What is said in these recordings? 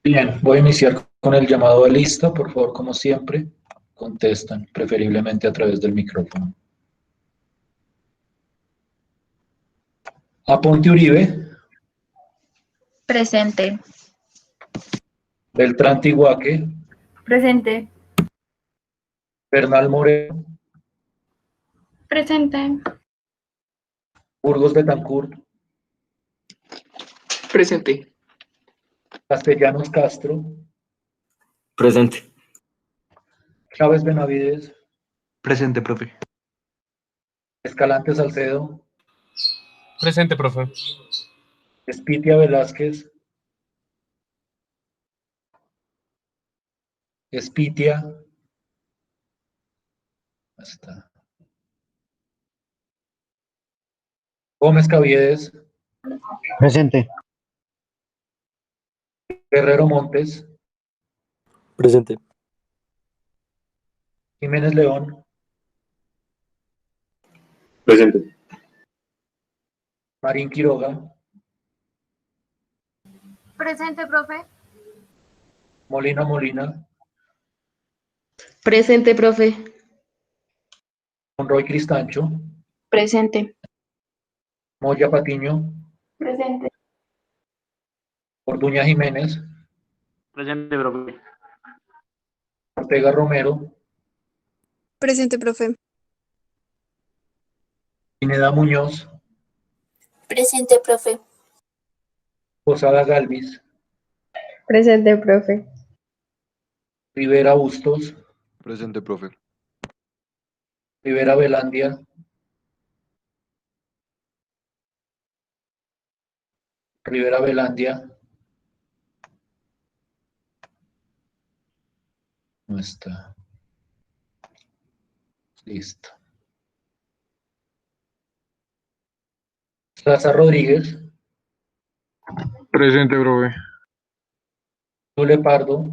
Bien, voy a iniciar con el llamado a lista. Por favor, como siempre, contestan, preferiblemente a través del micrófono. Aponte Uribe, Presente. Beltrán Tihuaque, Presente. Bernal Moreno, Presente. Burgos Betancourt, Presente. Castellanos Castro, Presente. Chávez Benavides, Presente, profe. Escalante Salcedo, Presente, profe. Espitia Velázquez, Espitia, está. Gómez Caviedes, Presente. Guerrero Montes, Presente. Jiménez León, Presente. Marín Quiroga, Presente, profe. Molina Molina, Presente, profe. Monroy Cristancho, Presente. Moya Patiño, Presente. Orduña Jiménez, Presente, profe. Ortega Romero, Presente, profe. Pineda Muñoz, Presente, profe. Posada Galvis, Presente, profe. Rivera Bustos, Presente, profe. Rivera Velandia, Rivera Velandia, no está. Listo. Plaza Rodríguez, Presente, profe. Zule Pardo,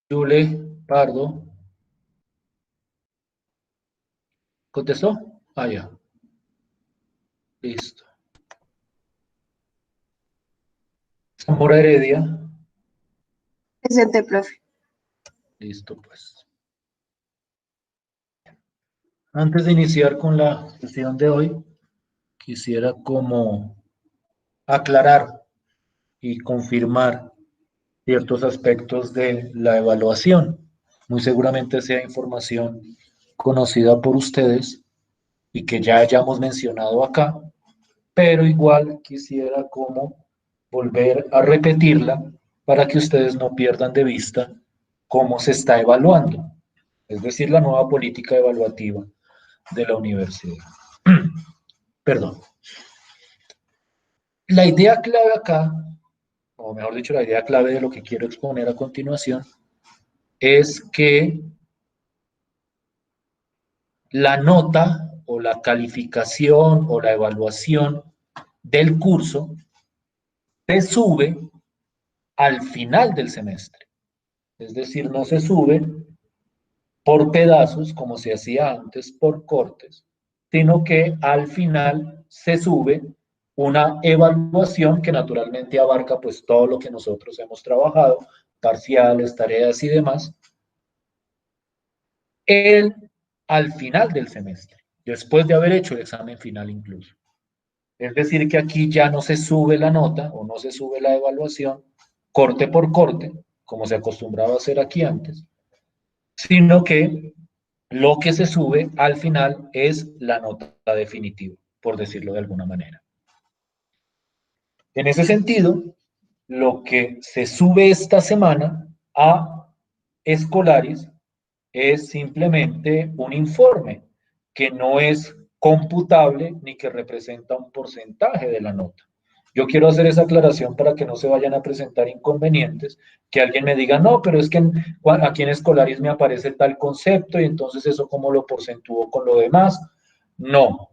Zule Pardo, ¿contestó? Ah, ya. Listo. Zamora Heredia, Presente, profe. listo pues. Antes de iniciar con la sesión de hoy, quisiera como aclarar y confirmar ciertos aspectos de la evaluación. Muy seguramente sea información conocida por ustedes y que ya hayamos mencionado acá, pero igual quisiera como volver a repetirla para que ustedes no pierdan de vista cómo se está evaluando, es decir, la nueva política evaluativa de la universidad. Perdón. La idea clave acá, o mejor dicho, la idea clave de lo que quiero exponer a continuación, es que la nota o la calificación o la evaluación del curso se sube al final del semestre. Es decir, no se sube por pedazos, como se hacía antes, por cortes, sino que al final se sube una evaluación que naturalmente abarca pues todo lo que nosotros hemos trabajado, parciales, tareas y demás, al final del semestre, después de haber hecho el examen final incluso. Es decir, que aquí ya no se sube la nota o no se sube la evaluación corte por corte, como se acostumbraba a hacer aquí antes, sino que lo que se sube al final es la nota definitiva, por decirlo de alguna manera. En ese sentido, lo que se sube esta semana a escolares es simplemente un informe que no es computable ni que representa un porcentaje de la nota. Yo quiero hacer esa aclaración para que no se vayan a presentar inconvenientes, que alguien me diga, no, pero es que aquí en Escolaris me aparece tal concepto y entonces eso cómo lo porcentúo con lo demás. No,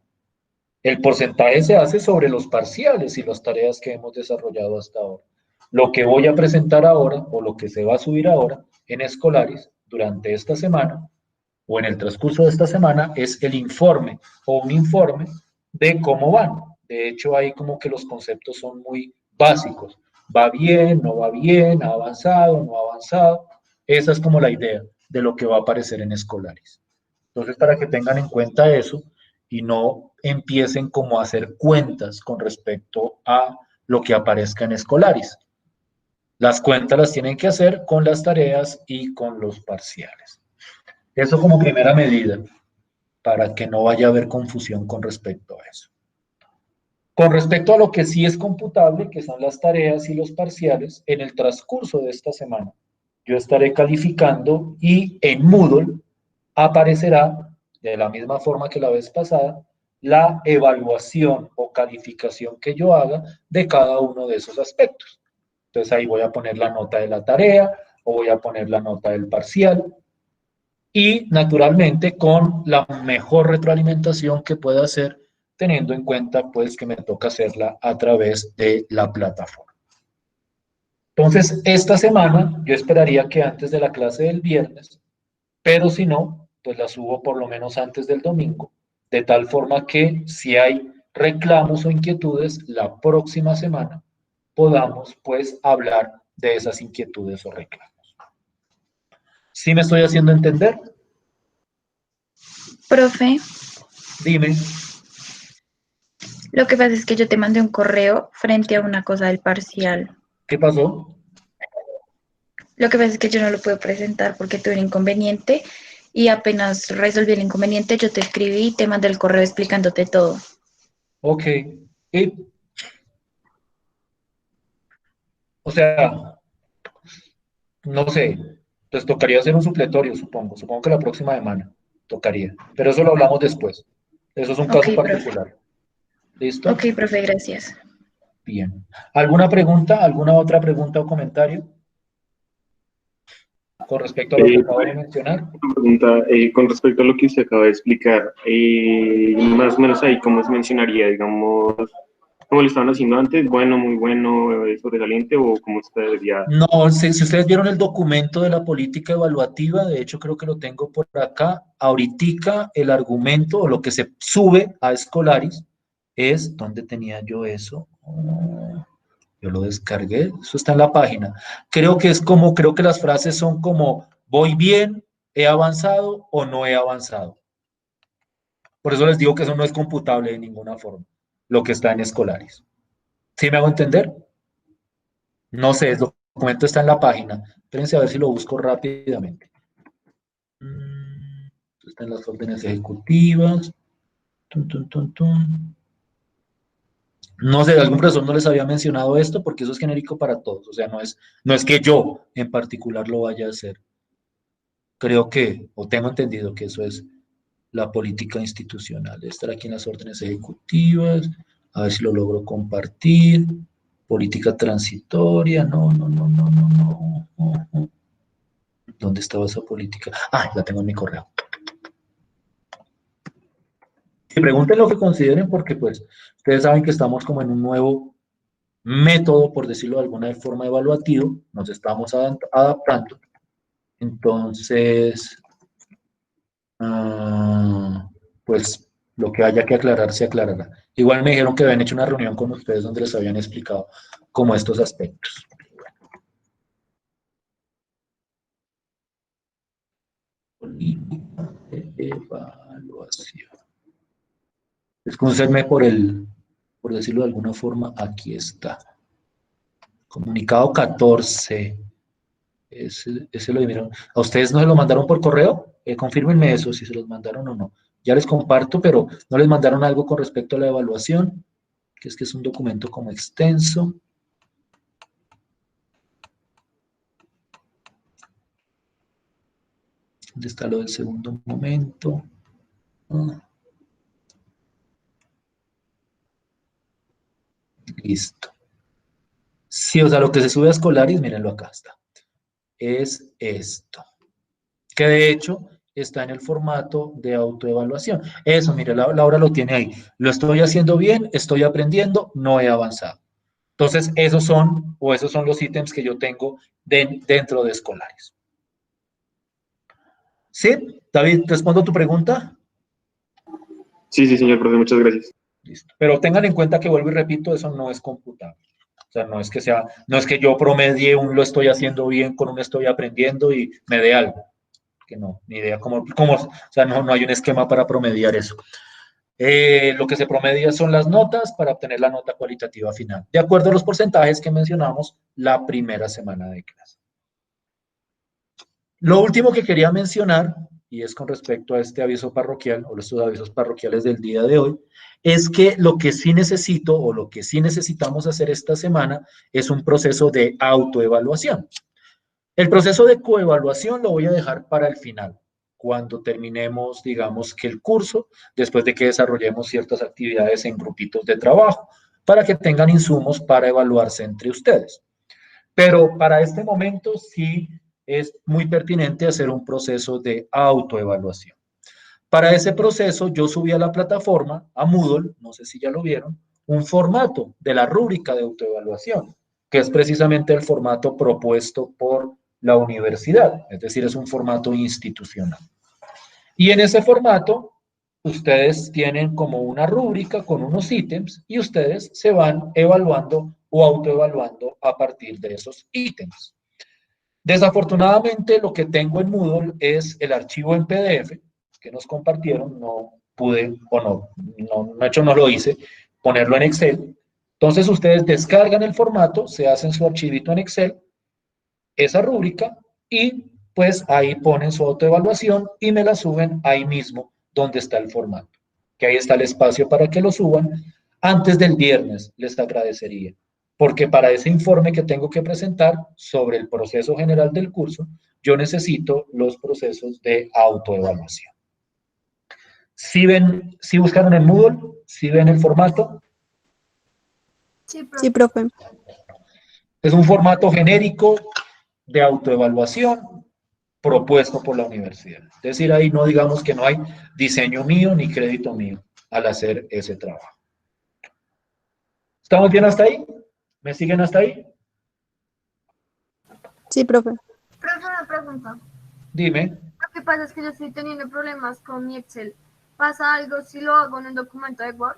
el porcentaje se hace sobre los parciales y las tareas que hemos desarrollado hasta ahora. Lo que voy a presentar ahora o lo que se va a subir ahora en Escolaris durante esta semana o en el transcurso de esta semana es el informe o un informe de cómo van, De hecho, ahí como que los conceptos son muy básicos. ¿Va bien? ¿No va bien? ¿Ha avanzado? ¿No ha avanzado? Esa es como la idea de lo que va a aparecer en Escolaris. Entonces, para que tengan en cuenta eso y no empiecen como a hacer cuentas con respecto a lo que aparezca en Escolaris. Las cuentas las tienen que hacer con las tareas y con los parciales. Eso como primera medida, para que no vaya a haber confusión con respecto a eso. Con respecto a lo que sí es computable, que son las tareas y los parciales, en el transcurso de esta semana, yo estaré calificando y en Moodle aparecerá, de la misma forma que la vez pasada, la evaluación o calificación que yo haga de cada uno de esos aspectos. Entonces ahí voy a poner la nota de la tarea o voy a poner la nota del parcial y naturalmente con la mejor retroalimentación que pueda hacer, teniendo en cuenta pues que me toca hacerla a través de la plataforma. Entonces, esta semana yo esperaría que antes de la clase del viernes, pero si no, pues la subo por lo menos antes del domingo, de tal forma que si hay reclamos o inquietudes, la próxima semana podamos pues hablar de esas inquietudes o reclamos. ¿Sí me estoy haciendo entender? Profe, Dime. lo que pasa es que yo te mandé un correo frente a una cosa del parcial. ¿Qué pasó? Lo que pasa es que yo no lo puedo presentar porque tuve un inconveniente y apenas resolví el inconveniente, yo te escribí y te mandé el correo explicándote todo. Ok. Y, o sea, no sé, pues tocaría hacer un supletorio, supongo. Supongo que la próxima semana tocaría. Pero eso lo hablamos después. Eso es un caso Ok, profe. particular. ¿Listo? Ok, profe, gracias. Bien. ¿Alguna pregunta? ¿Alguna otra pregunta o comentario con respecto a lo que acabo de mencionar? Una pregunta con respecto a lo que usted acaba de explicar. Más o menos ahí, ¿cómo se mencionaría, digamos, cómo lo estaban haciendo antes? ¿Bueno, muy bueno, sobresaliente o cómo usted debería? No, si ustedes vieron el documento de la política evaluativa, de hecho creo que lo tengo por acá, ahoritica el argumento o lo que se sube a Escolaris es, ¿dónde tenía yo eso? Oh, yo lo descargué, eso está en la página. Creo que es como, creo que las frases son como, voy bien, he avanzado o no he avanzado. Por eso les digo que eso no es computable de ninguna forma, lo que está en Escolaris. ¿Sí me hago entender? No sé, el documento está en la página. Espérense a ver si lo busco rápidamente. Están las órdenes ejecutivas. Tun, tun, tun, tun. No sé, algún profesor no les había mencionado esto porque eso es genérico para todos. O sea, no es que yo en particular lo vaya a hacer. Creo que, o tengo entendido que eso es la política institucional. Debe estar aquí en las órdenes ejecutivas. A ver si lo logro compartir. Política transitoria. No. ¿Dónde estaba esa política? Ah, la tengo en mi correo. Y pregunten lo que consideren porque pues ustedes saben que estamos como en un nuevo método, por decirlo de alguna forma, evaluativo. Nos estamos adaptando. Entonces, pues lo que haya que aclarar se aclarará. Igual me dijeron que habían hecho una reunión con ustedes donde les habían explicado como estos aspectos. Política de evaluación. Excúsenme por decirlo de alguna forma, aquí está. Comunicado 14. Ese lo dieron. ¿A ustedes no se lo mandaron por correo? Confírmenme eso, si se los mandaron o no. Ya les comparto, pero no les mandaron algo con respecto a la evaluación, que es un documento como extenso. ¿Dónde está lo del segundo momento? Listo. Sí, o sea, lo que se sube a Escolaris, mírenlo acá está. Es esto. Que de hecho está en el formato de autoevaluación. Eso, mire, Laura lo tiene ahí. Lo estoy haciendo bien, estoy aprendiendo, no he avanzado. Entonces, esos son los ítems que yo tengo dentro de Escolaris. ¿Sí? David, ¿respondo tu pregunta? Sí, señor profe, muchas gracias. Listo. Pero tengan en cuenta que, vuelvo y repito, eso no es computable. O sea, no es que yo promedie un lo estoy haciendo bien con un estoy aprendiendo y me dé algo. Que no, ni idea o sea, no hay un esquema para promediar eso. Lo que se promedia son las notas para obtener la nota cualitativa final, de acuerdo a los porcentajes que mencionamos la primera semana de clase. Lo último que quería mencionar, y es con respecto a este aviso parroquial, o estos avisos parroquiales del día de hoy, es que lo que sí necesito, o lo que sí necesitamos hacer esta semana, es un proceso de autoevaluación. El proceso de coevaluación lo voy a dejar para el final, cuando terminemos, digamos, que el curso, después de que desarrollemos ciertas actividades en grupitos de trabajo, para que tengan insumos para evaluarse entre ustedes. Pero para este momento sí es muy pertinente hacer un proceso de autoevaluación. Para ese proceso yo subí a la plataforma, a Moodle, no sé si ya lo vieron, un formato de la rúbrica de autoevaluación, que es precisamente el formato propuesto por la universidad, es decir, es un formato institucional. Y en ese formato, ustedes tienen como una rúbrica con unos ítems y ustedes se van evaluando o autoevaluando a partir de esos ítems. Desafortunadamente, lo que tengo en Moodle es el archivo en PDF que nos compartieron, no pude, o de hecho no lo hice, ponerlo en Excel. Entonces, ustedes descargan el formato, se hacen su archivito en Excel, esa rúbrica, y pues ahí ponen su autoevaluación y me la suben ahí mismo donde está el formato, que ahí está el espacio para que lo suban. Antes del viernes les agradecería, porque para ese informe que tengo que presentar sobre el proceso general del curso, yo necesito los procesos de autoevaluación. ¿Sí ven, sí buscaron en Moodle? ¿Sí ven el formato? Sí, profe. Es un formato genérico de autoevaluación propuesto por la universidad. Es decir, ahí no digamos que no hay diseño mío ni crédito mío al hacer ese trabajo. ¿Estamos bien hasta ahí? ¿Me siguen hasta ahí? Sí, profe. Profe, una pregunta. Dime. Lo que pasa es que yo estoy teniendo problemas con mi Excel. ¿Pasa algo si lo hago en un documento de Word?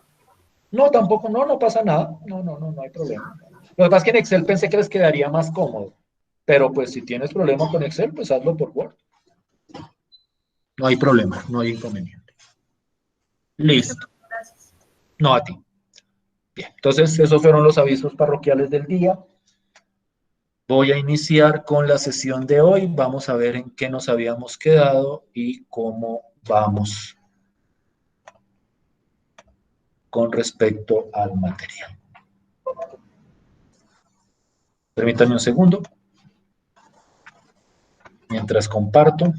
No, tampoco, no pasa nada. No hay problema. Lo que pasa es que en Excel pensé que les quedaría más cómodo. Pero pues si tienes problema con Excel, pues hazlo por Word. No hay problema, no hay inconveniente. Listo. Gracias. No a ti. Bien, entonces esos fueron los avisos parroquiales del día. Voy a iniciar con la sesión de hoy. Vamos a ver en qué nos habíamos quedado y cómo vamos con respecto al material. Permítanme un segundo. Mientras comparto.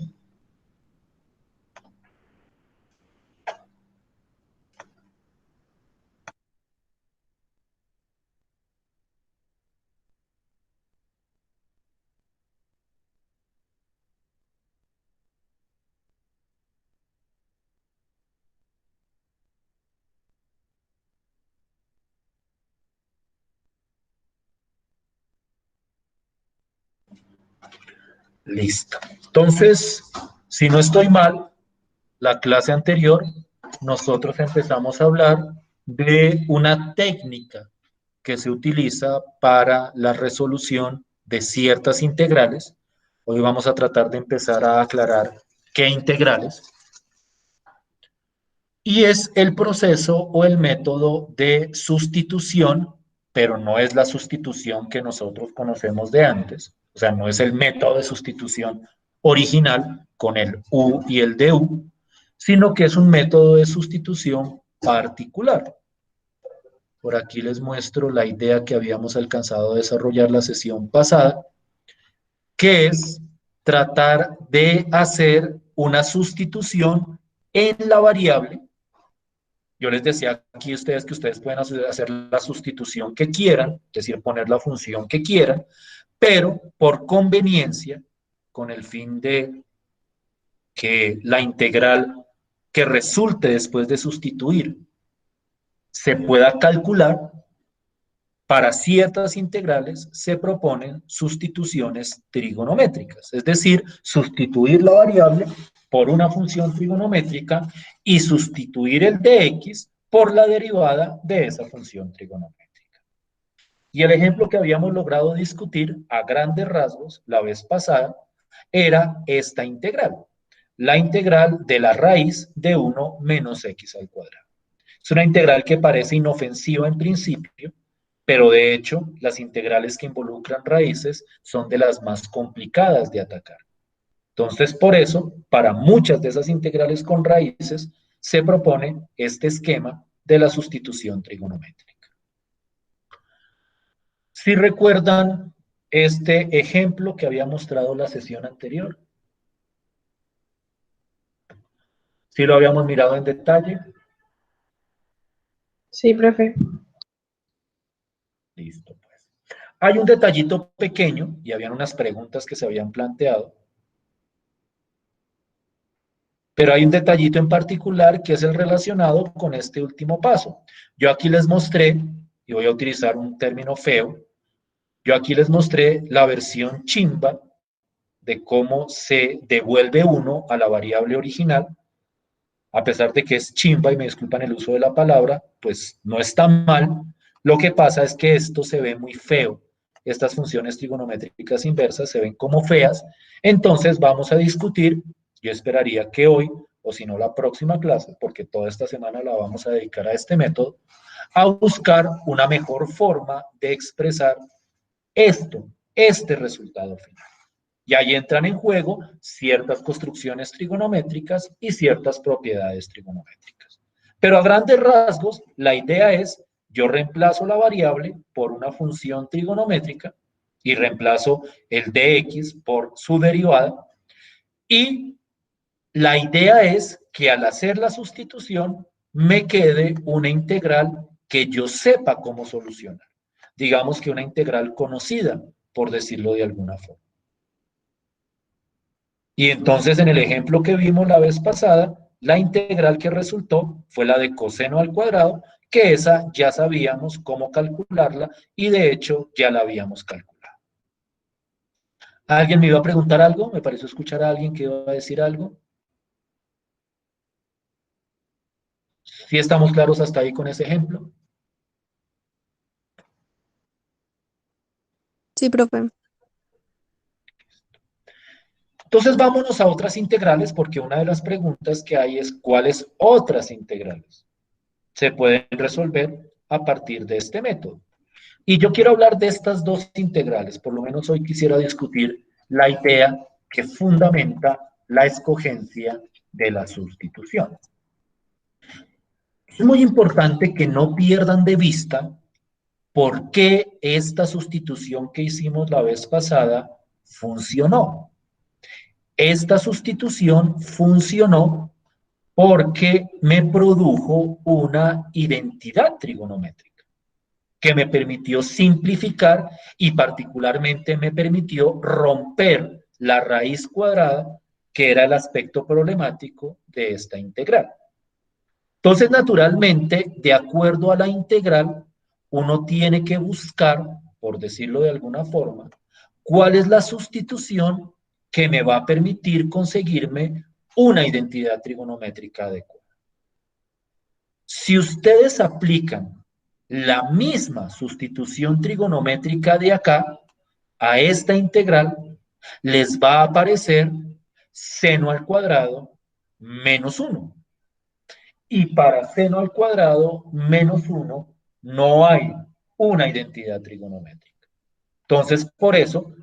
Listo. Entonces, si no estoy mal, la clase anterior, nosotros empezamos a hablar de una técnica que se utiliza para la resolución de ciertas integrales. Hoy vamos a tratar de empezar a aclarar qué integrales. Y es el proceso o el método de sustitución, pero no es la sustitución que nosotros conocemos de antes. O sea, no es el método de sustitución original con el U y el DU, sino que es un método de sustitución particular. Por aquí les muestro la idea que habíamos alcanzado a desarrollar la sesión pasada, que es tratar de hacer una sustitución en la variable. Yo les decía aquí a ustedes que ustedes pueden hacer la sustitución que quieran, es decir, poner la función que quieran, pero por conveniencia, con el fin de que la integral que resulte después de sustituir se pueda calcular, para ciertas integrales se proponen sustituciones trigonométricas, es decir, sustituir la variable por una función trigonométrica y sustituir el dx por la derivada de esa función trigonométrica. Y el ejemplo que habíamos logrado discutir a grandes rasgos la vez pasada era esta integral, la integral de la raíz de 1 menos x al cuadrado. Es una integral que parece inofensiva en principio, pero de hecho las integrales que involucran raíces son de las más complicadas de atacar. Entonces, por eso, para muchas de esas integrales con raíces, se propone este esquema de la sustitución trigonométrica. Si recuerdan este ejemplo que había mostrado la sesión anterior, ¿sí lo habíamos mirado en detalle? Sí, profe. Listo, pues. Hay un detallito pequeño, y habían unas preguntas que se habían planteado, pero hay un detallito en particular que es el relacionado con este último paso. Yo aquí les mostré, y voy a utilizar un término feo, yo aquí les mostré la versión chimba de cómo se devuelve 1 a la variable original, a pesar de que es chimba, y me disculpan el uso de la palabra, pues no está mal. Lo que pasa es que esto se ve muy feo. Estas funciones trigonométricas inversas se ven como feas. Entonces vamos a discutir, yo esperaría que hoy, o si no la próxima clase, porque toda esta semana la vamos a dedicar a este método, a buscar una mejor forma de expresar este resultado final. Y ahí entran en juego ciertas construcciones trigonométricas y ciertas propiedades trigonométricas. Pero a grandes rasgos, la idea es, yo reemplazo la variable por una función trigonométrica y reemplazo el dx por su derivada. Y la idea es que al hacer la sustitución me quede una integral que yo sepa cómo solucionar. Digamos que una integral conocida, por decirlo de alguna forma. Y entonces en el ejemplo que vimos la vez pasada, la integral que resultó fue la de coseno al cuadrado, que esa ya sabíamos cómo calcularla y de hecho ya la habíamos calculado. ¿Alguien me iba a preguntar algo? Me pareció escuchar a alguien que iba a decir algo. ¿Sí estamos claros hasta ahí con ese ejemplo? Sí, profe. Entonces vámonos a otras integrales, porque una de las preguntas que hay es ¿cuáles otras integrales se pueden resolver a partir de este método? Y yo quiero hablar de estas dos integrales, por lo menos hoy quisiera discutir la idea que fundamenta la escogencia de la sustitución. Es muy importante que no pierdan de vista por qué esta sustitución que hicimos la vez pasada funcionó. Esta sustitución funcionó porque me produjo una identidad trigonométrica que me permitió simplificar y particularmente me permitió romper la raíz cuadrada, que era el aspecto problemático de esta integral. Entonces, naturalmente, de acuerdo a la integral, uno tiene que buscar, por decirlo de alguna forma, cuál es la sustitución que me va a permitir conseguirme una identidad trigonométrica adecuada. Si ustedes aplican la misma sustitución trigonométrica de acá a esta integral, les va a aparecer seno al cuadrado menos 1. Y para seno al cuadrado menos 1 no hay una identidad trigonométrica. Entonces, por eso,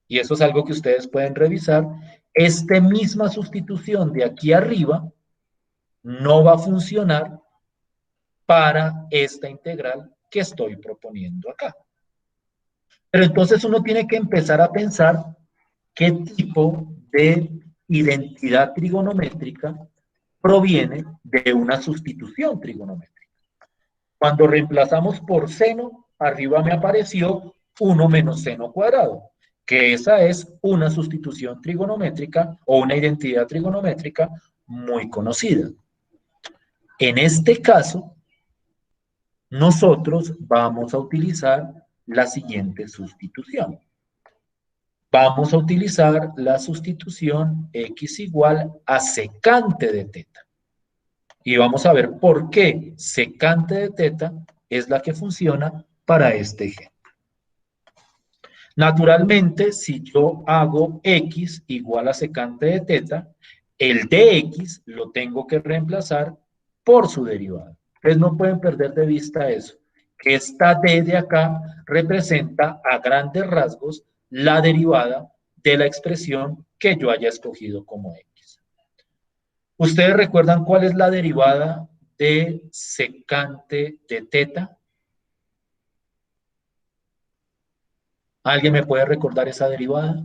y eso es algo que ustedes pueden revisar, esta misma sustitución de aquí arriba no va a funcionar para esta integral que estoy proponiendo acá. Pero entonces uno tiene que empezar a pensar qué tipo de identidad trigonométrica proviene de una sustitución trigonométrica. Cuando reemplazamos por seno, arriba me apareció 1 menos seno cuadrado, que esa es una sustitución trigonométrica o una identidad trigonométrica muy conocida. En este caso, nosotros vamos a utilizar la siguiente sustitución. Vamos a utilizar la sustitución x igual a secante de teta. Y vamos a ver por qué secante de teta es la que funciona para este ejemplo. Naturalmente, si yo hago x igual a secante de teta, el dx lo tengo que reemplazar por su derivada. Ustedes no pueden perder de vista eso, que esta d de acá representa a grandes rasgos la derivada de la expresión que yo haya escogido como x. ¿Ustedes recuerdan cuál es la derivada de secante de teta? ¿Alguien me puede recordar esa derivada?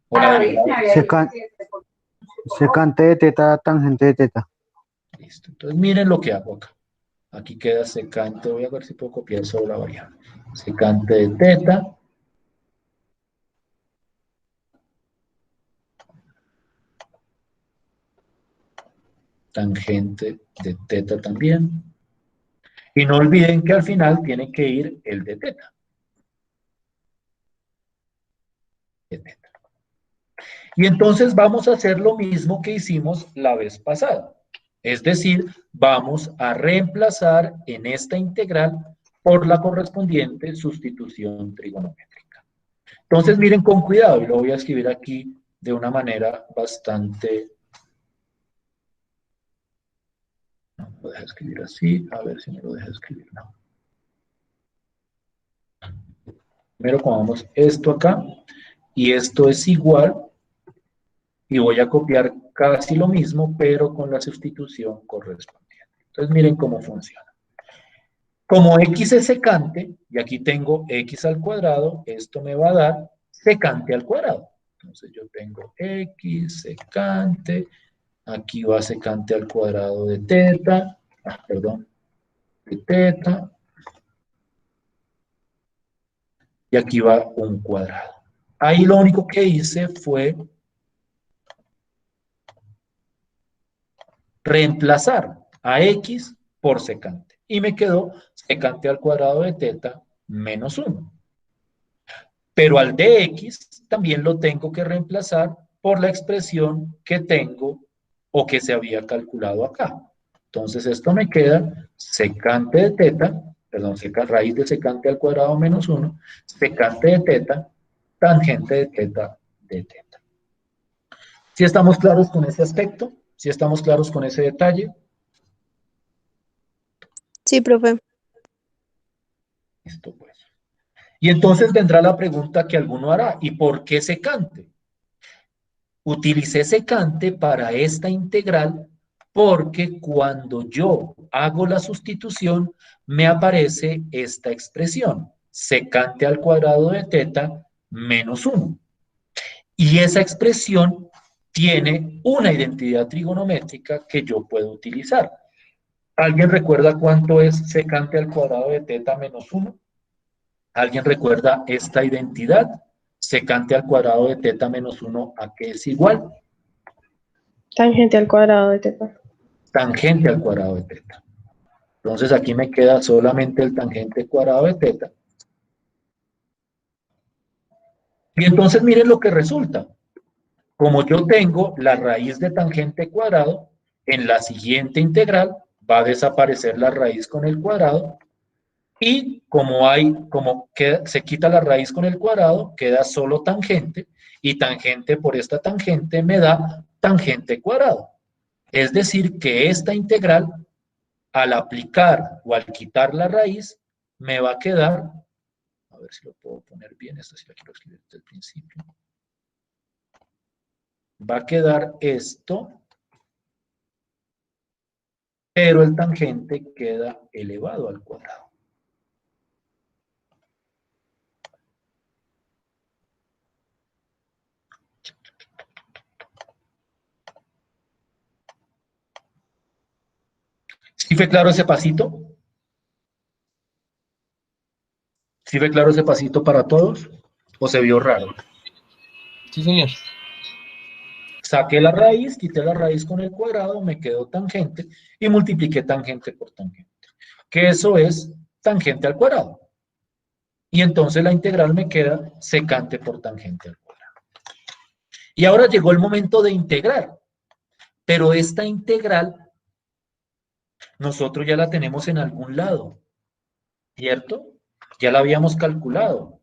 ¿O la derivada? Secante de teta, tangente de teta. Listo. Entonces miren lo que hago acá. Aquí queda secante, voy a ver si puedo copiar solo la variable. Secante de teta. Tangente de teta también. Y no olviden que al final tiene que ir el de teta. De teta. Y entonces vamos a hacer lo mismo que hicimos la vez pasada. Es decir, vamos a reemplazar en esta integral por la correspondiente sustitución trigonométrica. Entonces miren con cuidado, y lo voy a escribir aquí de una manera bastante... No lo deja escribir así, a ver si me lo deja escribir. No. Primero pongamos esto acá, y esto es igual, y voy a copiar casi lo mismo, pero con la sustitución correspondiente. Entonces miren cómo funciona. Como x es secante, y aquí tengo x al cuadrado, esto me va a dar secante al cuadrado. Entonces yo tengo x secante, aquí va secante al cuadrado de teta, de teta, y aquí va un cuadrado. Ahí lo único que hice fue reemplazar a x por secante. Y me quedó secante al cuadrado de teta menos 1. Pero al dx también lo tengo que reemplazar por la expresión que tengo o que se había calculado acá. Entonces esto me queda secante de teta, perdón, raíz de secante al cuadrado menos 1, secante de teta, tangente de teta de teta. ¿Sí estamos claros con ese aspecto? ¿Sí estamos claros con ese detalle? Sí, profe. Listo, pues. Y entonces vendrá la pregunta que alguno hará, ¿y por qué secante? Utilicé secante para esta integral porque cuando yo hago la sustitución me aparece esta expresión, secante al cuadrado de teta menos 1. Y esa expresión tiene una identidad trigonométrica que yo puedo utilizar. ¿Alguien recuerda cuánto es secante al cuadrado de teta menos 1? ¿Alguien recuerda esta identidad? Secante al cuadrado de teta menos 1, ¿a qué es igual? Tangente al cuadrado de teta. Tangente al cuadrado de teta. Entonces aquí me queda solamente el tangente cuadrado de teta. Y entonces miren lo que resulta. Como yo tengo la raíz de tangente cuadrado, en la siguiente integral va a desaparecer la raíz con el cuadrado. Y como se quita la raíz con el cuadrado, queda solo tangente. Y tangente por esta tangente me da tangente cuadrado. Es decir, que esta integral, al aplicar o al quitar la raíz, me va a quedar, a ver si lo puedo poner bien, esta sí la quiero escribir desde el principio. Va a quedar esto, pero el tangente queda elevado al cuadrado. ¿Sí fue claro ese pasito? ¿Sí fue claro ese pasito para todos? ¿O se vio raro? Sí, señor. Saqué la raíz, quité la raíz con el cuadrado, me quedó tangente y multipliqué tangente por tangente. Que eso es tangente al cuadrado. Y entonces la integral me queda secante por tangente al cuadrado. Y ahora llegó el momento de integrar. Pero esta integral, nosotros ya la tenemos en algún lado, ¿cierto? Ya la habíamos calculado.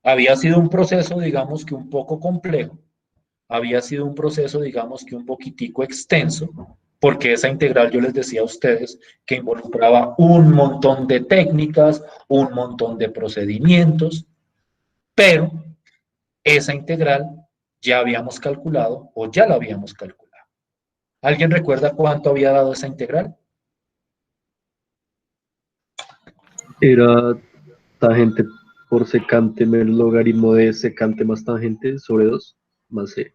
Había sido un proceso, digamos que un poco complejo, había sido un proceso, digamos que un poquitico extenso, porque esa integral yo les decía a ustedes que involucraba un montón de técnicas, un montón de procedimientos, pero esa integral ya habíamos calculado o ya la habíamos calculado. ¿Alguien recuerda cuánto había dado esa integral? Era tangente por secante menos logaritmo de secante más tangente sobre 2 más c.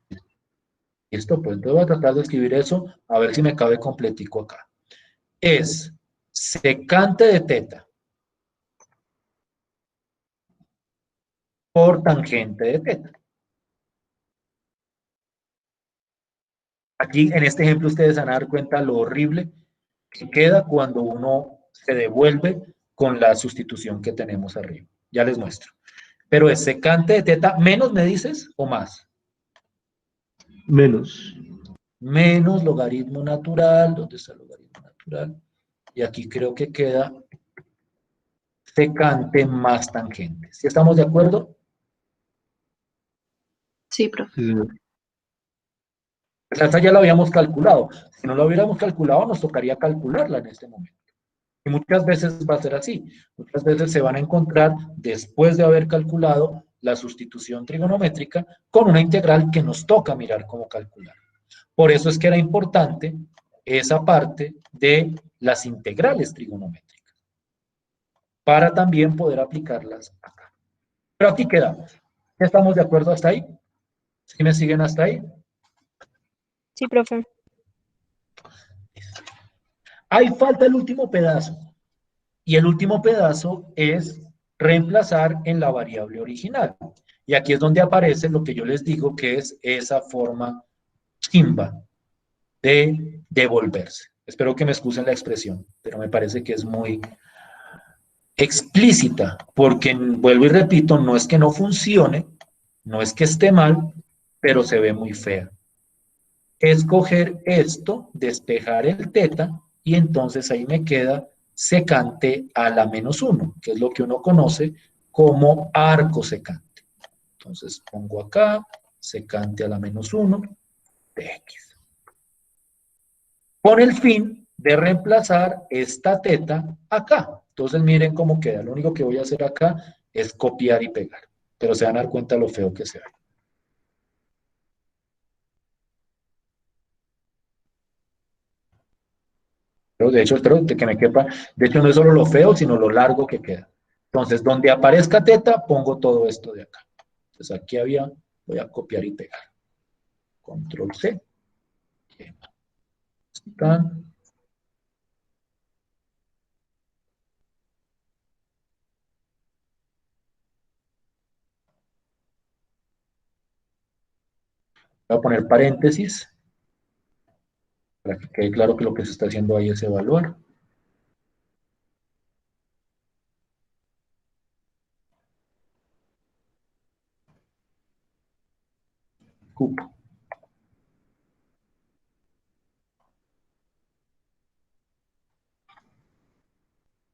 Listo, pues entonces voy a tratar de escribir eso, a ver si me cabe completico acá. Es secante de teta por tangente de teta. Aquí en este ejemplo ustedes van a dar cuenta lo horrible que queda cuando uno se devuelve con la sustitución que tenemos arriba. Ya les muestro. Pero es secante de teta menos, ¿me dices? ¿O más? Menos. Menos logaritmo natural. ¿Dónde está el logaritmo natural? Y aquí creo que queda secante más tangente. ¿Sí estamos de acuerdo? Sí, profe. Sí, señor. Pues esta ya la habíamos calculado. Si no la hubiéramos calculado, nos tocaría calcularla en este momento. Y muchas veces va a ser así. Muchas veces se van a encontrar, después de haber calculado la sustitución trigonométrica, con una integral que nos toca mirar cómo calcular. Por eso es que era importante esa parte de las integrales trigonométricas, para también poder aplicarlas acá. Pero aquí quedamos. ¿Estamos de acuerdo hasta ahí? ¿Sí me siguen hasta ahí? Sí, profe. Ahí falta el último pedazo. Y el último pedazo es reemplazar en la variable original. Y aquí es donde aparece lo que yo les digo que es esa forma chimba de devolverse. Espero que me excusen la expresión, pero me parece que es muy explícita, porque vuelvo y repito, no es que no funcione, no es que esté mal, pero se ve muy fea. Escoger esto, despejar el teta, y entonces ahí me queda secante a la menos 1, que es lo que uno conoce como arco secante. Entonces pongo acá, secante a la menos 1 de x. Con el fin de reemplazar esta teta acá. Entonces miren cómo queda. Lo único que voy a hacer acá es copiar y pegar. Pero se van a dar cuenta lo feo que se ve. Pero de hecho, espero que me quepa. De hecho, no es solo lo feo, sino lo largo que queda. Entonces, donde aparezca teta, pongo todo esto de acá. Entonces, aquí voy a copiar y pegar. Control C. Está. Voy a poner paréntesis, para que quede claro que lo que se está haciendo ahí es evaluar. Cupo.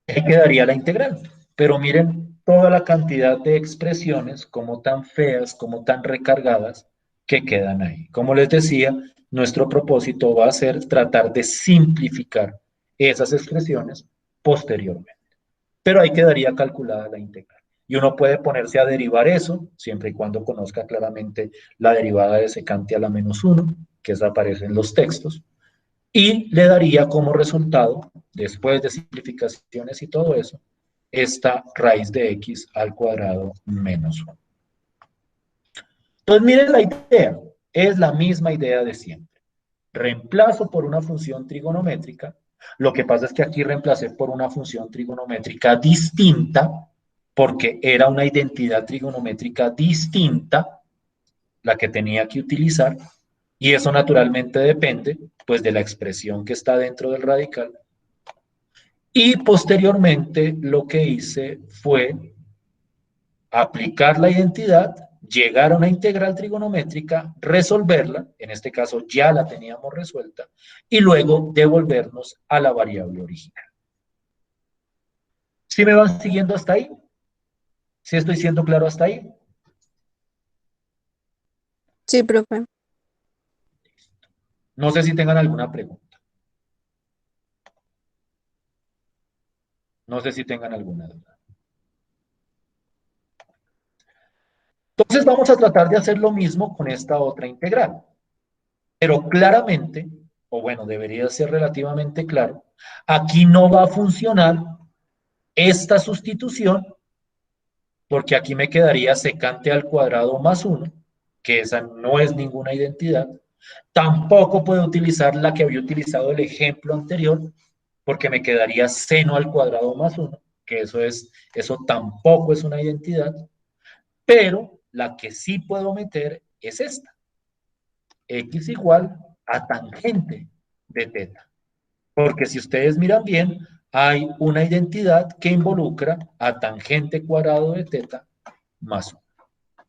Ahí quedaría la integral. Pero miren toda la cantidad de expresiones, como tan feas, como tan recargadas, que quedan ahí. Como les decía, nuestro propósito va a ser tratar de simplificar esas expresiones posteriormente. Pero ahí quedaría calculada la integral. Y uno puede ponerse a derivar eso, siempre y cuando conozca claramente la derivada de secante a la menos 1, que esa aparece en los textos, y le daría como resultado, después de simplificaciones y todo eso, esta raíz de x al cuadrado menos 1. Entonces miren la idea, es la misma idea de siempre. Reemplazo por una función trigonométrica, lo que pasa es que aquí reemplacé por una función trigonométrica distinta, porque era una identidad trigonométrica distinta la que tenía que utilizar, y eso naturalmente depende pues de la expresión que está dentro del radical. Y posteriormente lo que hice fue aplicar la identidad llegar a una integral trigonométrica, resolverla, en este caso ya la teníamos resuelta, y luego devolvernos a la variable original. ¿Sí me van siguiendo hasta ahí? ¿Sí estoy siendo claro hasta ahí? Sí, profe. No sé si tengan alguna pregunta. No sé si tengan alguna duda. Entonces vamos a tratar de hacer lo mismo con esta otra integral. Pero claramente, o bueno, debería ser relativamente claro, aquí no va a funcionar esta sustitución porque aquí me quedaría secante al cuadrado más 1, que esa no es ninguna identidad. Tampoco puedo utilizar la que había utilizado el ejemplo anterior, porque me quedaría seno al cuadrado más 1, que eso tampoco es una identidad. Pero la que sí puedo meter es esta. X igual a tangente de teta. Porque si ustedes miran bien, hay una identidad que involucra a tangente cuadrado de teta más 1.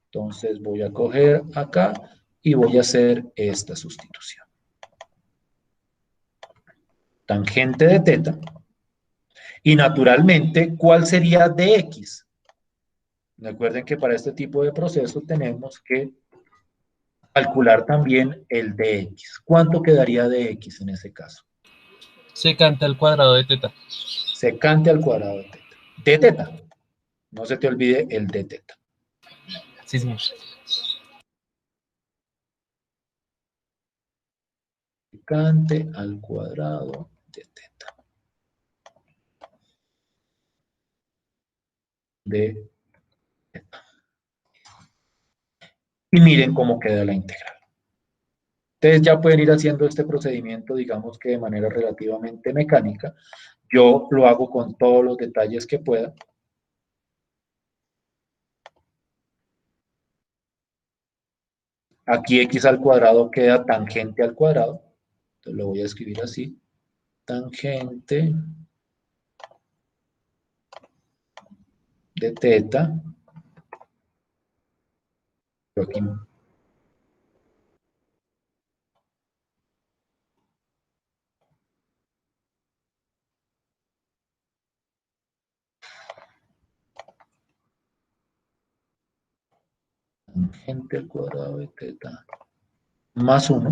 Entonces voy a coger acá y voy a hacer esta sustitución. Tangente de teta. Y naturalmente, ¿cuál sería dx? Recuerden que para este tipo de proceso tenemos que calcular también el dx. ¿Cuánto quedaría dx en ese caso? Secante al cuadrado de teta. Secante al cuadrado de teta. De teta. No se te olvide el de teta. Sí, señor. Secante al cuadrado de teta. De teta. Y miren cómo queda la integral. Ustedes ya pueden ir haciendo este procedimiento, digamos que de manera relativamente mecánica. Yo lo hago con todos los detalles que pueda. Aquí x al cuadrado queda tangente al cuadrado. Entonces lo voy a escribir así. Tangente de teta. Aquí. Tangente al cuadrado de teta más 1.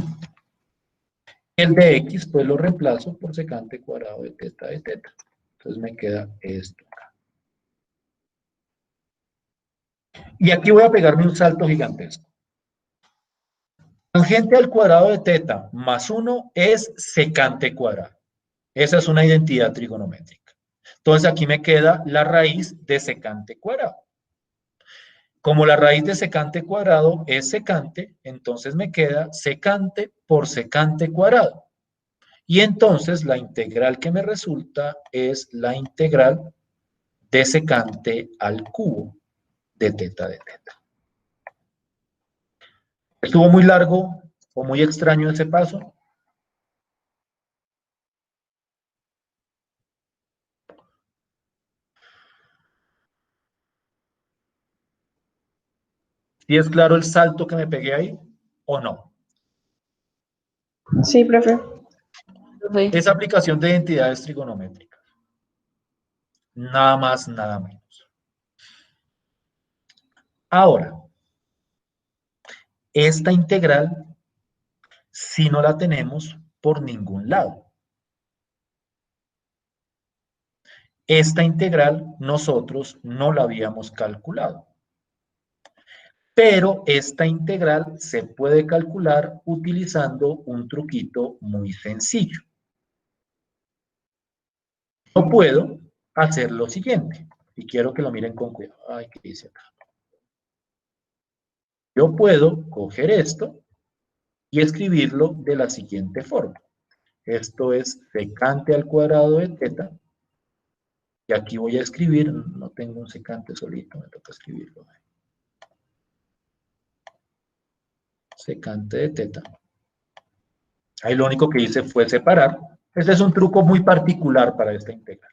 El de x, pues lo reemplazo por secante cuadrado de teta de teta. Entonces me queda esto acá. Y aquí voy a pegarme un salto gigantesco. Tangente al cuadrado de teta más 1 es secante cuadrado. Esa es una identidad trigonométrica. Entonces aquí me queda la raíz de secante cuadrado. Como la raíz de secante cuadrado es secante, entonces me queda secante por secante cuadrado. Y entonces la integral que me resulta es la integral de secante al cubo de teta de teta. ¿Estuvo muy largo o muy extraño ese paso? ¿Sí es claro el salto que me pegué ahí o no? Sí, profe. Es aplicación de identidades trigonométricas. Nada más, nada menos. Ahora, esta integral si no la tenemos por ningún lado. Esta integral nosotros no la habíamos calculado. Pero esta integral se puede calcular utilizando un truquito muy sencillo. Yo puedo hacer lo siguiente, y quiero que lo miren con cuidado. Ay, ¿qué dice acá? Yo puedo coger esto y escribirlo de la siguiente forma. Esto es secante al cuadrado de teta. Y aquí voy a escribir, no tengo un secante solito, me toca escribirlo. Secante de teta. Ahí lo único que hice fue separar. Este es un truco muy particular para esta integral.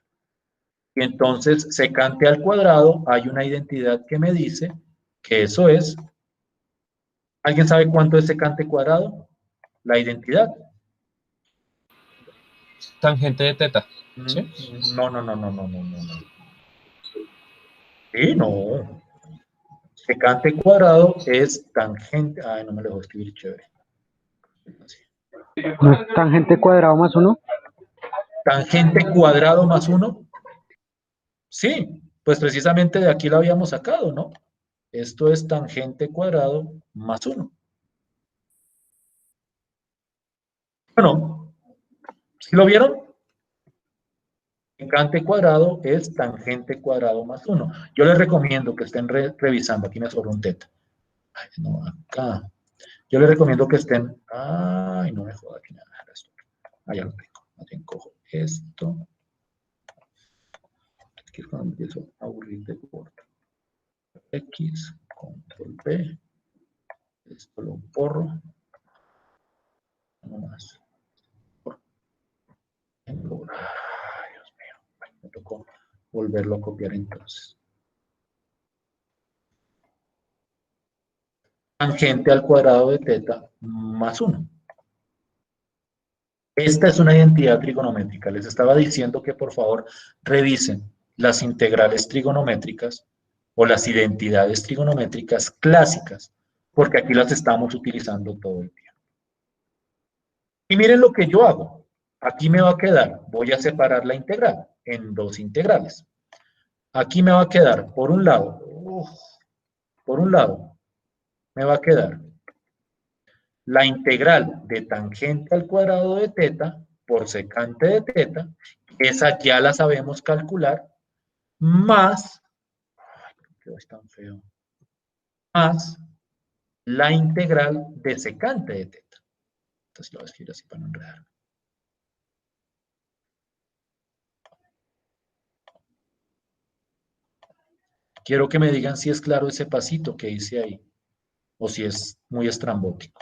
Y entonces, secante al cuadrado, hay una identidad que me dice que eso es ¿Alguien sabe cuánto es secante cuadrado? La identidad. Tangente de teta. ¿Sí? No. Sí, no. Secante cuadrado es tangente. Ay, no me lo voy a escribir chévere. ¿No es tangente cuadrado más 1? Tangente cuadrado más 1. Sí, pues precisamente de aquí lo habíamos sacado, ¿no? Esto es tangente cuadrado más 1. Bueno, ¿sí lo vieron? Secante cuadrado es tangente cuadrado más 1. Yo les recomiendo que estén revisando. Aquí me sobra un teta. Ay, no, acá. Yo les recomiendo que estén... Ay, no me joda, aquí me dejar esto. Ah, ya lo tengo. Más bien cojo esto. Aquí es cuando empiezo a aburrir de por X, control B. Esto lo borro. No más. Ay, Dios mío. Me tocó volverlo a copiar entonces. Tangente al cuadrado de teta más 1. Esta es una identidad trigonométrica. Les estaba diciendo que por favor revisen las integrales trigonométricas o las identidades trigonométricas clásicas, porque aquí las estamos utilizando todo el tiempo. Y miren lo que yo hago. Aquí me va a quedar, voy a separar la integral en dos integrales. Aquí me va a quedar, por un lado, me va a quedar la integral de tangente al cuadrado de teta por secante de teta, esa ya la sabemos calcular, más, ay, ¿por qué es tan feo? Más la integral de secante de teta. Entonces lo voy a escribir así para no enredar. Quiero que me digan si es claro ese pasito que hice ahí, o si es muy estrambótico.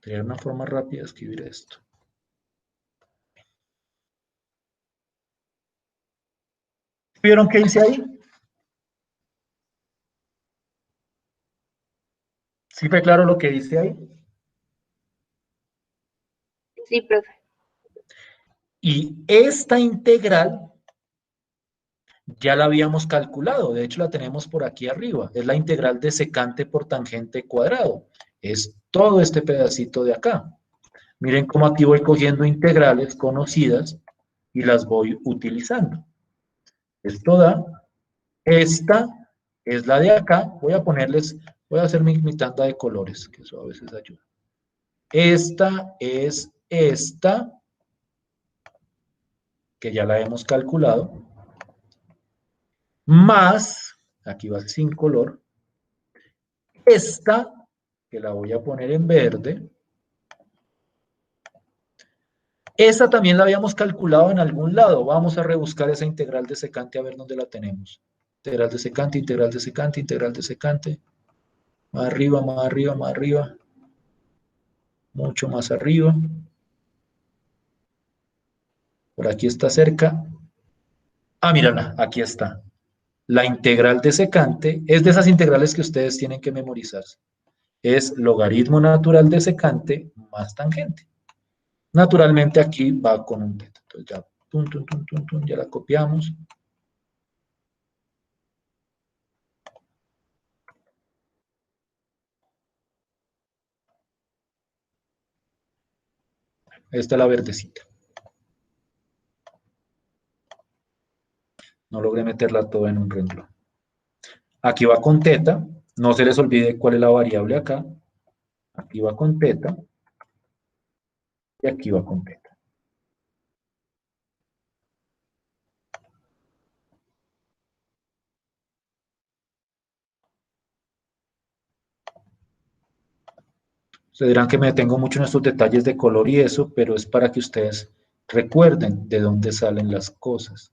Sería una forma rápida de escribir esto. ¿Vieron qué hice ahí? ¿Sí fue claro lo que hice ahí? Sí, profe. Y esta integral ya la habíamos calculado, de hecho la tenemos por aquí arriba, es la integral de secante por tangente cuadrado, es todo este pedacito de acá. Miren cómo aquí voy cogiendo integrales conocidas y las voy utilizando. Esto da, esta es la de acá, voy a hacer mi tanda de colores, que eso a veces ayuda. Esta es esta, que ya la hemos calculado, más, aquí va sin color, esta, que la voy a poner en verde, esta también la habíamos calculado en algún lado. Vamos a rebuscar esa integral de secante a ver dónde la tenemos. Integral de secante, integral de secante, integral de secante. Más arriba, más arriba, más arriba. Mucho más arriba. Por aquí está cerca. Ah, mírala, aquí está. La integral de secante es de esas integrales que ustedes tienen que memorizarse. Es logaritmo natural de secante más tangente. Naturalmente aquí va con un teta. Entonces ya, ya la copiamos. Esta es la verdecita. No logré meterla toda en un renglón. Aquí va con teta. No se les olvide cuál es la variable acá. Aquí va con teta. Y aquí va con teta. Ustedes dirán que me detengo mucho en estos detalles de color y eso, pero es para que ustedes recuerden de dónde salen las cosas.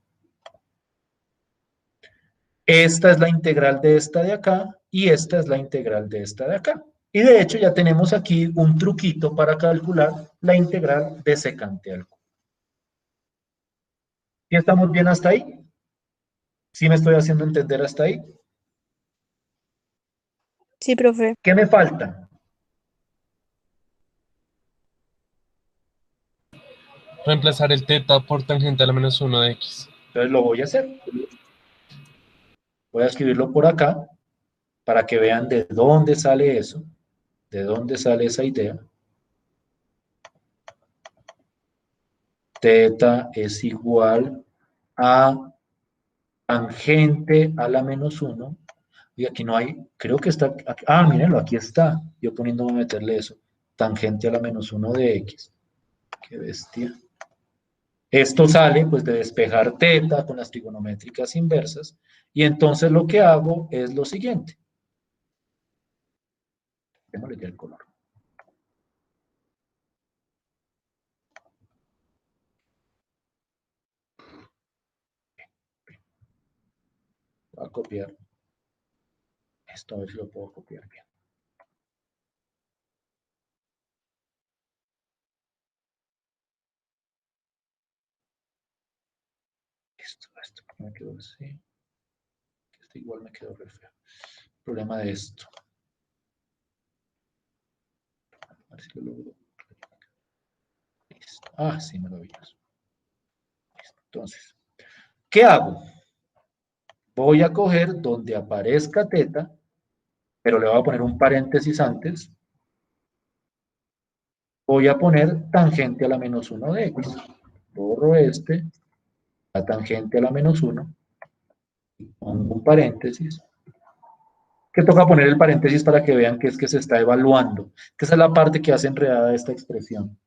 Esta es la integral de esta de acá y esta es la integral de esta de acá. Y de hecho ya tenemos aquí un truquito para calcular la integral de secante al cubo. ¿Sí estamos bien hasta ahí? ¿Sí me estoy haciendo entender hasta ahí? Sí, profe. ¿Qué me falta? Reemplazar el teta por tangente a la menos 1 de x. Entonces lo voy a hacer. Voy a escribirlo por acá para que vean de dónde sale eso, de dónde sale esa idea. Teta es igual a tangente a la menos 1. Y aquí no hay, creo que está, mírenlo, aquí está. Yo poniéndome a meterle eso. Tangente a la menos 1 de x. Qué bestia. Esto sale pues de despejar teta con las trigonométricas inversas. Y entonces lo que hago es lo siguiente. Démosle ya el color. Voy a copiar esto, a ver si lo puedo copiar bien. Esto me quedó así. Esto igual me quedó re feo. Problema de esto. A ver si lo logro. Listo. Ah, sí, maravilloso. Entonces, ¿qué hago? Voy a coger donde aparezca teta, pero le voy a poner un paréntesis antes. Voy a poner tangente a la menos 1 de x. Borro este, la tangente a la menos 1, pongo un paréntesis. Que toca poner el paréntesis para que vean que es que se está evaluando, que esa es la parte que hace enredada esta expresión.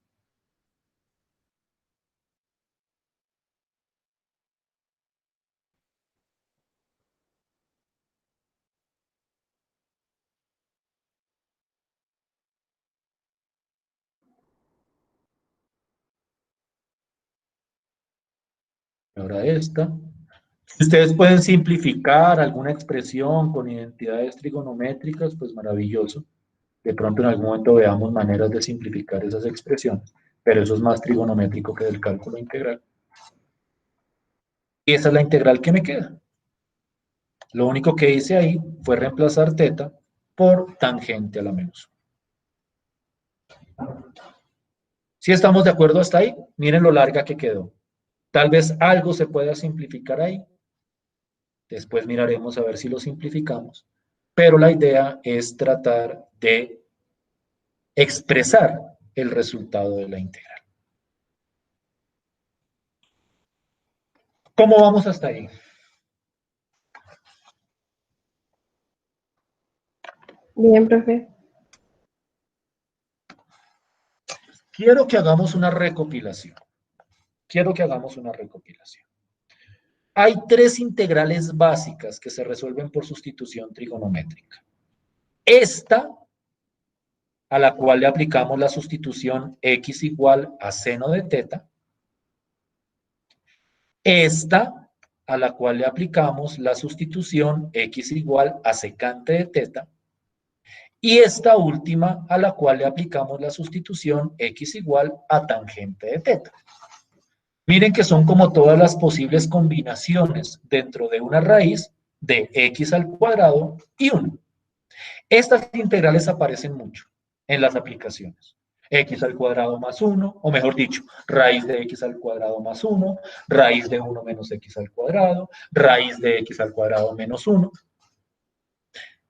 Ahora esta. Si ustedes pueden simplificar alguna expresión con identidades trigonométricas, pues maravilloso. De pronto en algún momento veamos maneras de simplificar esas expresiones, pero eso es más trigonométrico que del cálculo integral. Y esa es la integral que me queda. Lo único que hice ahí fue reemplazar teta por tangente a la menos 1. Si estamos de acuerdo hasta ahí, miren lo larga que quedó. Tal vez algo se pueda simplificar ahí. Después miraremos a ver si lo simplificamos. Pero la idea es tratar de expresar el resultado de la integral. ¿Cómo vamos hasta ahí? Bien, profe. Quiero que hagamos una recopilación. Hay tres integrales básicas que se resuelven por sustitución trigonométrica. Esta, a la cual le aplicamos la sustitución x igual a seno de teta. Esta, a la cual le aplicamos la sustitución x igual a secante de teta. Y esta última, a la cual le aplicamos la sustitución x igual a tangente de teta. Miren que son como todas las posibles combinaciones dentro de una raíz de x al cuadrado y 1. Estas integrales aparecen mucho en las aplicaciones. X al cuadrado más 1, o mejor dicho, raíz de x al cuadrado más 1, raíz de 1 menos x al cuadrado, raíz de x al cuadrado menos 1.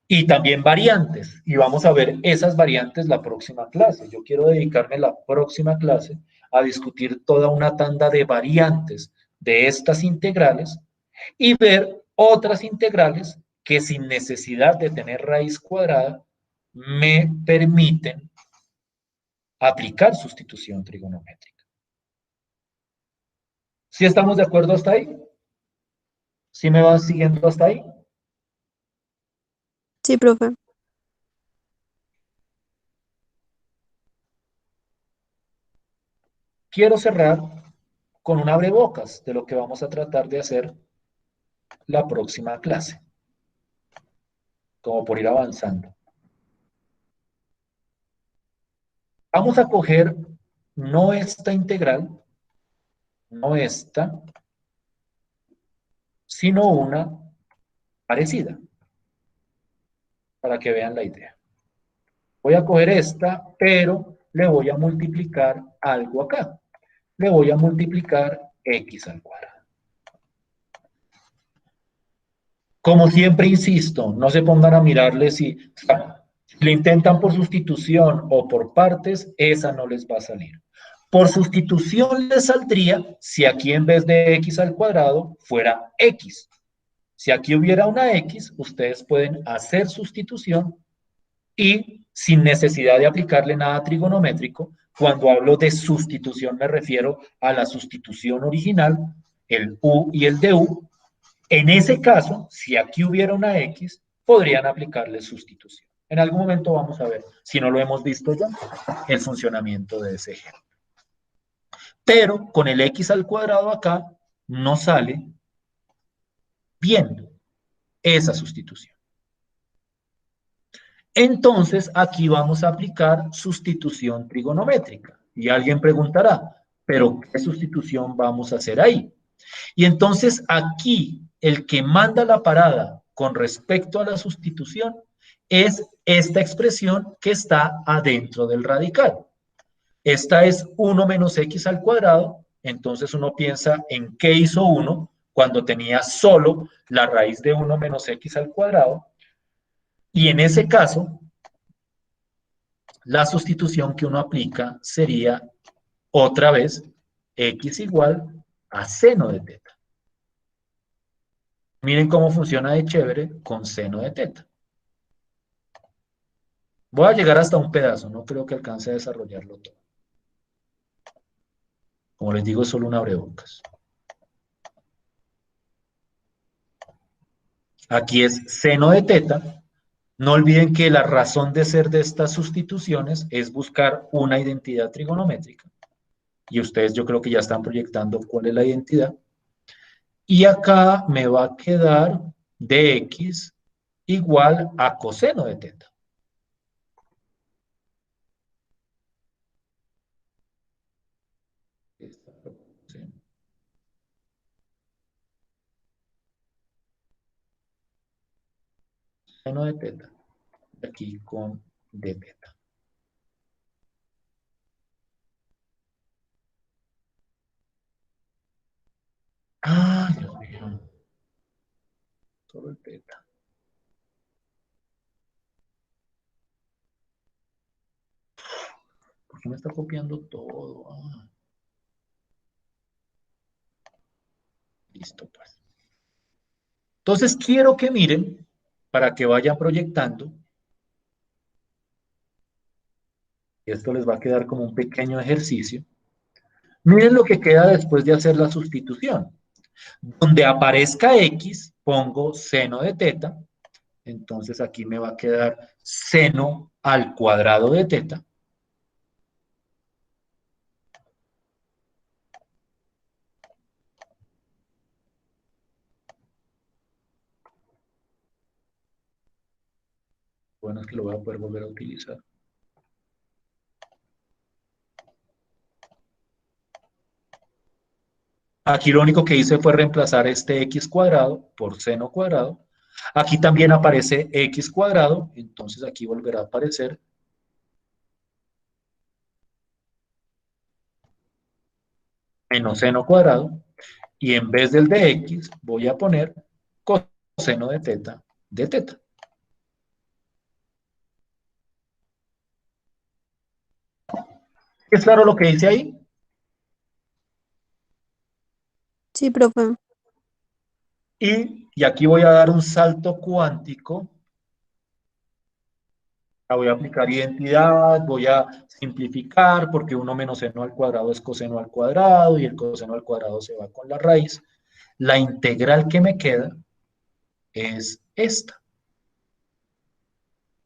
Y también variantes. Y vamos a ver esas variantes la próxima clase. Yo quiero dedicarme la próxima clase a discutir toda una tanda de variantes de estas integrales y ver otras integrales que sin necesidad de tener raíz cuadrada me permiten aplicar sustitución trigonométrica. ¿Sí estamos de acuerdo hasta ahí? ¿Sí me van siguiendo hasta ahí? Sí, profe. Quiero cerrar con un abrebocas de lo que vamos a tratar de hacer la próxima clase, como por ir avanzando. Vamos a coger no esta integral, no esta, sino una parecida, para que vean la idea. Voy a coger esta, pero le voy a multiplicar algo acá. Le voy a multiplicar x al cuadrado. Como siempre insisto, no se pongan a mirarle si le intentan por sustitución o por partes, esa no les va a salir. Por sustitución les saldría si aquí en vez de x al cuadrado fuera x. Si aquí hubiera una x, ustedes pueden hacer sustitución y sin necesidad de aplicarle nada trigonométrico, cuando hablo de sustitución me refiero a la sustitución original, el u y el du. En ese caso, si aquí hubiera una x, podrían aplicarle sustitución. En algún momento vamos a ver, si no lo hemos visto ya, el funcionamiento de ese ejemplo. Pero con el x al cuadrado acá, no sale bien esa sustitución. Entonces, aquí vamos a aplicar sustitución trigonométrica. Y alguien preguntará, ¿pero qué sustitución vamos a hacer ahí? Y entonces aquí el que manda la parada con respecto a la sustitución es esta expresión que está adentro del radical. Esta es 1 menos x al cuadrado, entonces uno piensa en qué hizo 1 cuando tenía solo la raíz de 1 menos x al cuadrado, y en ese caso, la sustitución que uno aplica sería otra vez x igual a seno de teta. Miren cómo funciona de chévere con seno de teta. Voy a llegar hasta un pedazo, no creo que alcance a desarrollarlo todo. Como les digo, es solo un abrebocas. Aquí es seno de teta. No olviden que la razón de ser de estas sustituciones es buscar una identidad trigonométrica. Y ustedes yo creo que ya están proyectando cuál es la identidad. Y acá me va a quedar dx igual a coseno de teta. Seno de teta. Aquí con d teta. Ah, Dios mío. Solo el teta. ¿Por qué me está copiando todo? Ah. Listo, pues. Entonces quiero que miren, para que vayan proyectando. Esto les va a quedar como un pequeño ejercicio. Miren lo que queda después de hacer la sustitución. Donde aparezca x, pongo seno de teta. Entonces aquí me va a quedar seno al cuadrado de teta. Bueno, es que lo voy a poder volver a utilizar. Aquí lo único que hice fue reemplazar este x cuadrado por seno cuadrado. Aquí también aparece x cuadrado, entonces aquí volverá a aparecer menos seno cuadrado. Y en vez del de x voy a poner coseno de teta de teta. ¿Es claro lo que dice ahí? Sí, profe. Y aquí voy a dar un salto cuántico. Voy a aplicar identidad, voy a simplificar porque 1 menos seno al cuadrado es coseno al cuadrado y el coseno al cuadrado se va con la raíz. La integral que me queda es esta.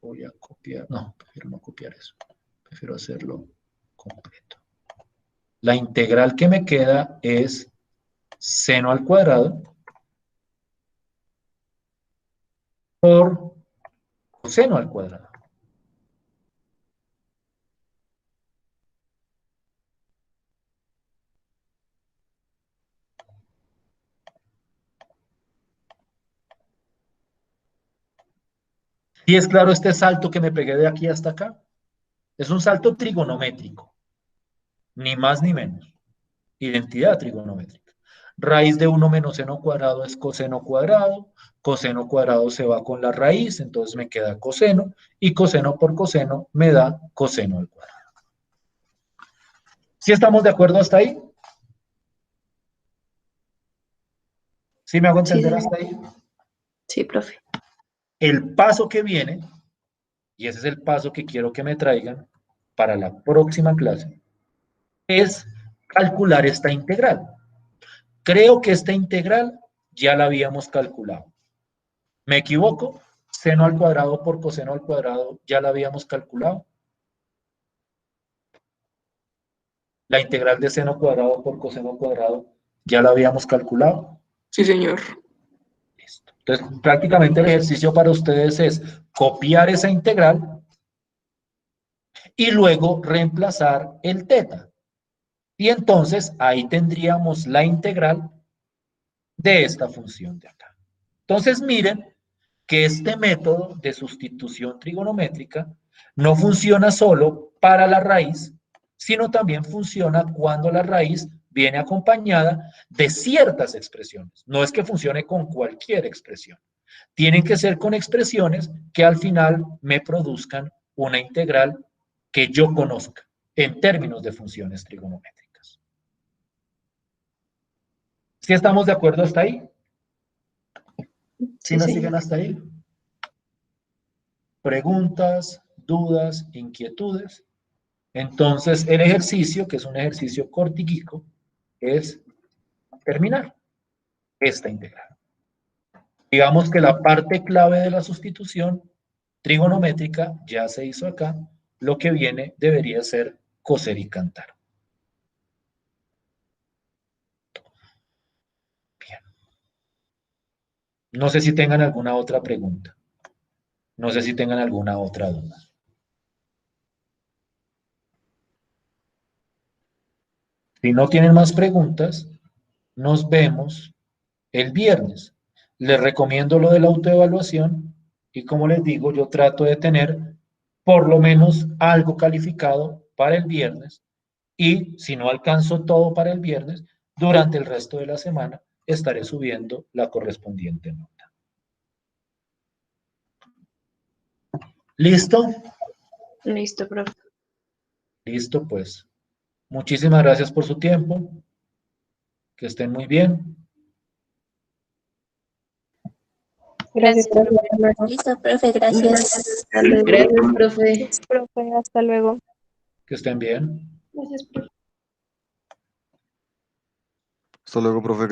Voy a copiar, no, prefiero no copiar eso. Prefiero hacerlo completo. La integral que me queda es seno al cuadrado por coseno al cuadrado. ¿Y es claro este salto que me pegué de aquí hasta acá? Es un salto trigonométrico, ni más ni menos. Identidad trigonométrica. Raíz de 1 menos seno cuadrado es coseno cuadrado se va con la raíz, entonces me queda coseno, y coseno por coseno me da coseno al cuadrado. ¿Sí estamos de acuerdo hasta ahí? ¿Sí me hago Sí, entender señor. hasta ahí? Sí, profe. El paso que viene, y ese es el paso que quiero que me traigan para la próxima clase, es calcular esta integral. Creo que esta integral ya la habíamos calculado. ¿Me equivoco? Seno al cuadrado por coseno al cuadrado ya la habíamos calculado. La integral de seno cuadrado por coseno cuadrado ya la habíamos calculado. Sí, señor. Listo. Entonces, prácticamente el ejercicio para ustedes es copiar esa integral y luego reemplazar el teta. Y entonces ahí tendríamos la integral de esta función de acá. Entonces miren que este método de sustitución trigonométrica no funciona solo para la raíz, sino también funciona cuando la raíz viene acompañada de ciertas expresiones. No es que funcione con cualquier expresión. Tienen que ser con expresiones que al final me produzcan una integral que yo conozca en términos de funciones trigonométricas. ¿Sí estamos de acuerdo hasta ahí? ¿Sí Sí, me señor. siguen hasta ahí? Preguntas, dudas, inquietudes. Entonces, el ejercicio, que es un ejercicio cortiquico, es terminar esta integral. Digamos que la parte clave de la sustitución trigonométrica ya se hizo acá. Lo que viene debería ser coser y cantar. Bien. No sé si tengan alguna otra pregunta. No sé si tengan alguna otra duda. Si no tienen más preguntas, nos vemos el viernes. Les recomiendo lo de la autoevaluación y como les digo, yo trato de tener por lo menos algo calificado para el viernes y si no alcanzo todo para el viernes, durante el resto de la semana estaré subiendo la correspondiente nota. ¿Listo? Listo, profe. Listo, pues. Muchísimas gracias por su tiempo. Que estén muy bien. Gracias, profe. Hasta luego. Listo, profe, gracias. Hasta luego. Gracias, profe. Gracias, profe. Hasta luego. Que estén bien. Gracias, profe. Hasta luego, profe.